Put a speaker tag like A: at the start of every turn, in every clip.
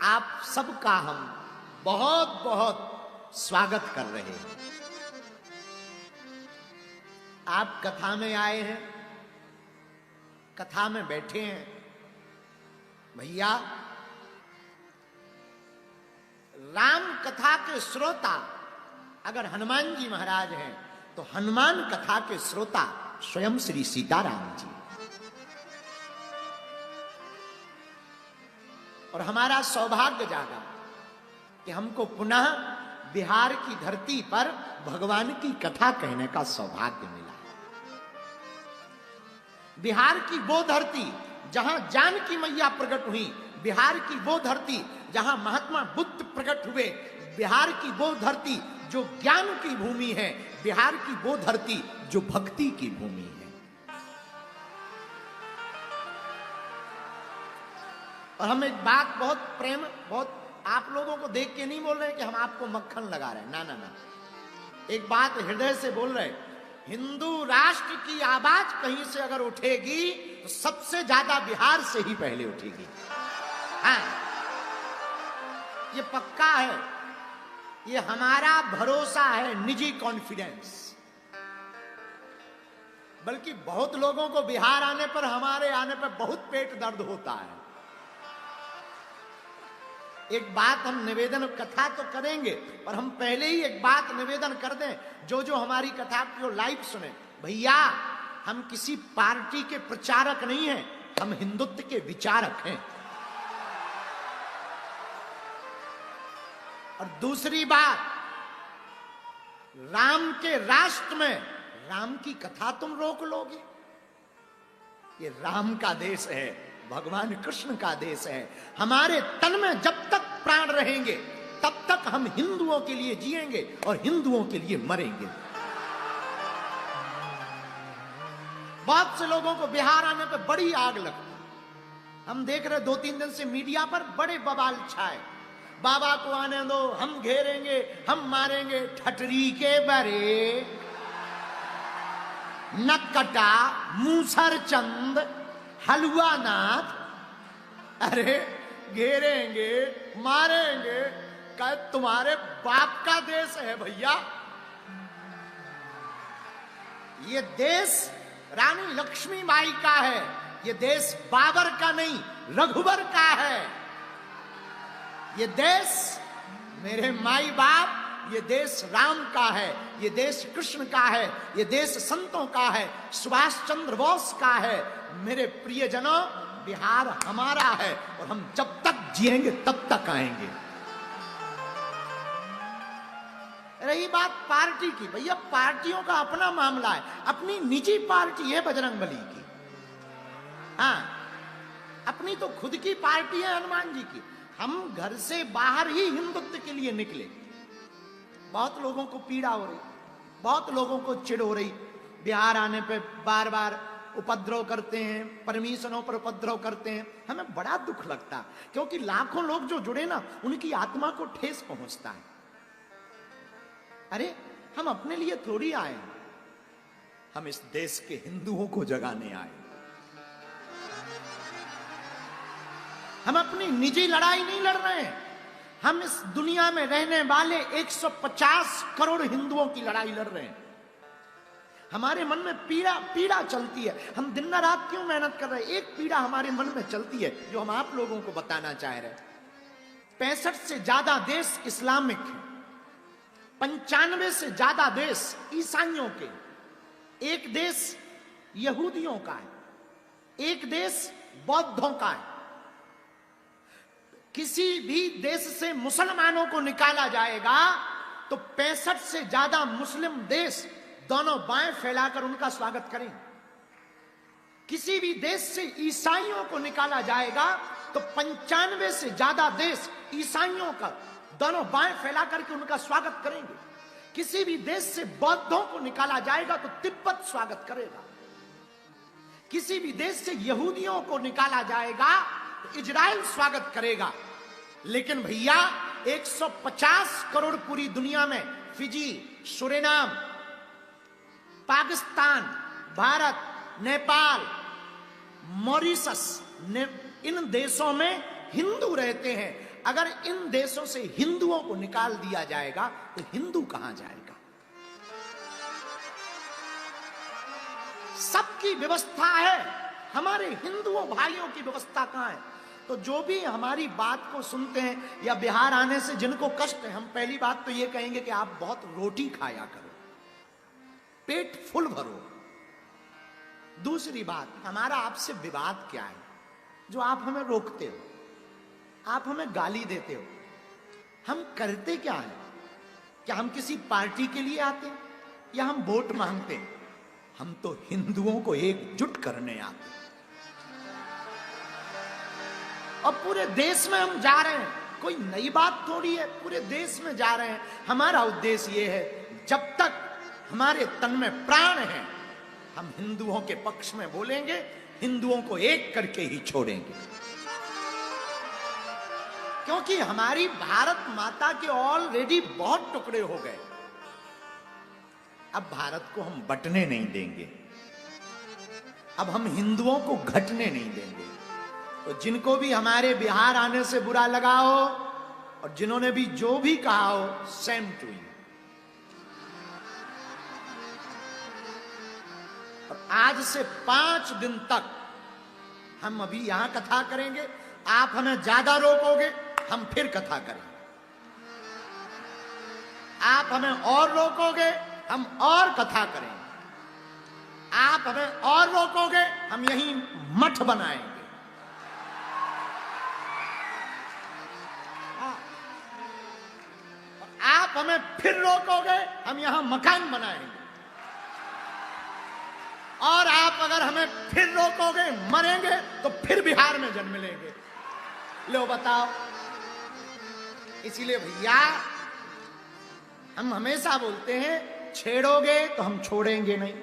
A: आप सबका हम बहुत बहुत स्वागत कर रहे हैं। आप कथा में आए हैं, कथा में बैठे हैं। भैया, राम कथा के श्रोता अगर हनुमान जी महाराज हैं तो हनुमान कथा के श्रोता स्वयं श्री सीताराम जी। और हमारा सौभाग्य जागा कि हमको पुनः बिहार की धरती पर भगवान की कथा कहने का सौभाग्य मिला। बिहार की वो धरती जहां जानकी मैया प्रकट हुई, बिहार की वो धरती जहां महात्मा बुद्ध प्रकट हुए, बिहार की वो धरती जो ज्ञान की भूमि है, बिहार की वो धरती जो भक्ति की भूमि है। और हम एक बात बहुत प्रेम, बहुत आप लोगों को देख के नहीं बोल रहे कि हम आपको मक्खन लगा रहे हैं, ना ना ना, एक बात हृदय से बोल रहे। हिंदू राष्ट्र की आवाज कहीं से अगर उठेगी तो सबसे ज्यादा बिहार से ही पहले उठेगी। हाँ, ये पक्का है, ये हमारा भरोसा है, निजी कॉन्फिडेंस। बल्कि बहुत लोगों को बिहार आने पर, हमारे आने पर बहुत पेट दर्द होता है। एक बात हम निवेदन, कथा तो करेंगे पर हम पहले ही एक बात निवेदन कर दें, जो जो हमारी कथा को लाइव सुने, भैया हम किसी पार्टी के प्रचारक नहीं हैं, हम हिंदुत्व के विचारक हैं। और दूसरी बात, राम के राष्ट्र में राम की कथा तुम रोक लोगे? ये राम का देश है, भगवान कृष्ण का देश है। हमारे तन में जब तक प्राण रहेंगे तब तक हम हिंदुओं के लिए जिएंगे और हिंदुओं के लिए मरेंगे। बहुत से लोगों को बिहार आने पर बड़ी आग लगती। हम देख रहे 2-3 दिन से मीडिया पर बड़े बवाल छाए, बाबा को आने दो, हम घेरेंगे, हम मारेंगे। ठटरी के बरे, नक्कटा, मूसर चंद, हलवा नाथ, अरे घेरेंगे, मारेंगे, क्या तुम्हारे बाप का देश है भैया? ये देश रानी लक्ष्मीबाई का है, ये देश बाबर का नहीं, रघुवर का है। ये देश मेरे माई बाप, ये देश राम का है, ये देश कृष्ण का है, ये देश संतों का है, सुभाष चंद्र बोस का है। मेरे प्रियजनों, बिहार हमारा है और हम जब तक जिएंगे तब तक आएंगे। रही बात पार्टी की, भैया पार्टियों का अपना मामला है, अपनी निजी पार्टी है बजरंगबली की। हाँ, अपनी तो खुद की पार्टी है हनुमान जी की। हम घर से बाहर ही हिंदुत्व के लिए निकले। बहुत लोगों को पीड़ा हो रही, बहुत लोगों को चिढ़ हो रही, बिहार आने पे बार बार उपद्रव करते हैं, परमिशनों पर उपद्रव करते हैं। हमें बड़ा दुख लगता, क्योंकि लाखों लोग जो जुड़े ना, उनकी आत्मा को ठेस पहुंचता है। अरे हम अपने लिए थोड़ी आए, हम इस देश के हिंदुओं को जगाने आए। हम अपनी निजी लड़ाई नहीं लड़ रहे हैं, हम इस दुनिया में रहने वाले 150 करोड़ हिंदुओं की लड़ाई लड़ रहे हैं। हमारे मन में पीड़ा चलती है, हम दिन रात क्यों मेहनत कर रहे हैं? एक पीड़ा हमारे मन में चलती है जो हम आप लोगों को बताना चाह रहे हैं। 65 से ज्यादा देश इस्लामिक है, 95 से ज्यादा देश ईसाइयों के, एक देश यहूदियों का है, एक देश बौद्धों का है। किसी भी देश से मुसलमानों को निकाला जाएगा तो 65 से ज्यादा मुस्लिम देश दोनों बाएं फैलाकर उनका स्वागत करेंगे। किसी भी देश से ईसाइयों को निकाला जाएगा तो 95 से ज्यादा देश ईसाइयों का दोनों बाएं फैलाकर के उनका स्वागत करेंगे। किसी भी देश से बौद्धों को निकाला जाएगा तो तिब्बत स्वागत करेगा। किसी भी देश से यहूदियों को निकाला जाएगा तो इजराइल स्वागत करेगा। लेकिन भैया 150 करोड़ पूरी दुनिया में, फिजी, सुरेनाम, पाकिस्तान, भारत, नेपाल, मॉरिशस, इन देशों में हिंदू रहते हैं। अगर इन देशों से हिंदुओं को निकाल दिया जाएगा तो हिंदू कहां जाएगा? सबकी व्यवस्था है, हमारे हिंदुओं भाइयों की व्यवस्था कहां है? तो जो भी हमारी बात को सुनते हैं या बिहार आने से जिनको कष्ट है, हम पहली बात तो ये कहेंगे कि आप बहुत रोटी खाया करो, पेट फुल भरो। दूसरी बात, हमारा आपसे विवाद क्या है जो आप हमें रोकते हो, आप हमें गाली देते हो? हम करते क्या है? क्या हम किसी पार्टी के लिए आते हैं या हम वोट मांगते हैं? हम तो हिंदुओं को एकजुट करने आते हैं। और पूरे देश में हम जा रहे हैं, कोई नई बात थोड़ी है, पूरे देश में जा रहे हैं। हमारा उद्देश्य यह है, जब तक हमारे तन में प्राण है हम हिंदुओं के पक्ष में बोलेंगे, हिंदुओं को एक करके ही छोड़ेंगे। क्योंकि हमारी भारत माता के ऑलरेडी बहुत टुकड़े हो गए, अब भारत को हम बंटने नहीं देंगे, अब हम हिंदुओं को घटने नहीं देंगे। तो जिनको भी हमारे बिहार आने से बुरा लगा हो और जिन्होंने भी जो भी कहा हो, सेम टू यू। और आज से 5 दिन तक हम अभी यहां कथा करेंगे, आप हमें ज्यादा रोकोगे हम फिर कथा करेंगे, आप हमें और रोकोगे हम और कथा करेंगे, आप हमें और रोकोगे हम यहीं मठ बनाएंगे, आप हमें फिर रोकोगे हम यहां मकान बनाएंगे, और आप अगर हमें फिर रोकोगे मरेंगे तो फिर बिहार में जन्म लेंगे। लो बताओ। इसीलिए भैया हम हमेशा बोलते हैं, छेड़ोगे तो हम छोड़ेंगे नहीं।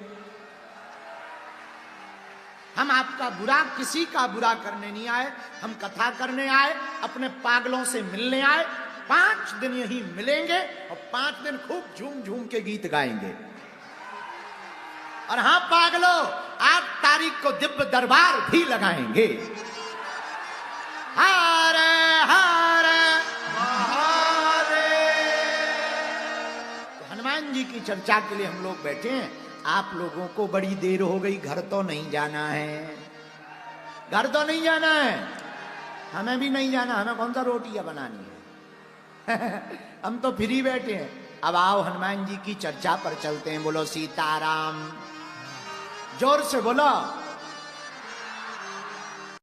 A: हम आपका बुरा, किसी का बुरा करने नहीं आए, हम कथा करने आए, अपने पागलों से मिलने आए। 5 दिन यहीं मिलेंगे और 5 दिन खूब झूम झूम के गीत गाएंगे। और हां पागलों, 8 तारीख को दिव्य दरबार भी लगाएंगे। हरे हरे महादेव। तो हनुमान जी की चर्चा के लिए हम लोग बैठे हैं। आप लोगों को बड़ी देर हो गई, घर तो नहीं जाना है, घर तो नहीं जाना है, हमें भी नहीं जाना, हमें कौन सा रोटियां बनानी है हम तो फ्री बैठे हैं। अब आओ हनुमान जी की चर्चा पर चलते हैं। बोलो सीताराम, जोर से बोलो।